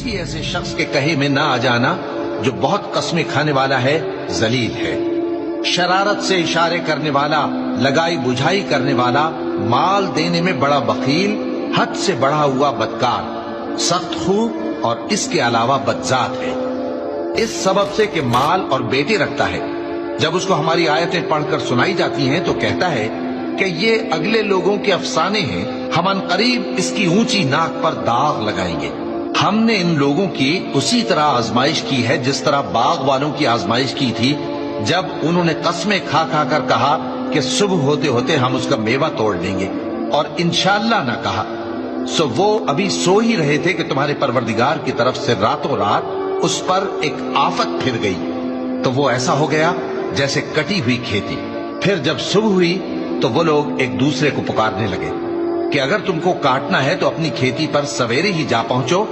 किसी ऐसे शख्स के कहे में ना आ जाना जो बहुत कस्में खाने वाला है, जलील है। शरारत से इशारे करने वाला, लगाई बुझाई करने वाला, माल देने में बड़ा बखील, हद से बढ़ा हुआ बदकार, सख्त खू और इसके अलावा बदजात है। इस सबब से कि माल और बेटे रखता है, जब उसको हमारी आयतें पढ़कर सुनाई जाती हैं तो कहता है कि ये अगले लोगों के अफसाने हैं, हम अनकरीब इसकी ऊंची नाक पर दाग लगाएंगे। हमने इन लोगों की उसी तरह आजमाइश की है जिस तरह बाग वालों की आजमाइश की थी, जब उन्होंने कस्में खा खा कर कहा कि सुबह होते होते हम उसका मेवा तोड़ लेंगे और इंशाअल्लाह न कहा। सो वो अभी सो ही रहे थे कि तुम्हारे परवरदिगार की तरफ से रातों रात उस पर एक आफत फिर गई, तो वो ऐसा हो गया जैसे कटी हुई खेती। फिर जब सुबह हुई तो वो लोग एक दूसरे को पुकारने लगे कि अगर तुमको काटना है तो अपनी खेती पर सवेरे ही जा पहुंचो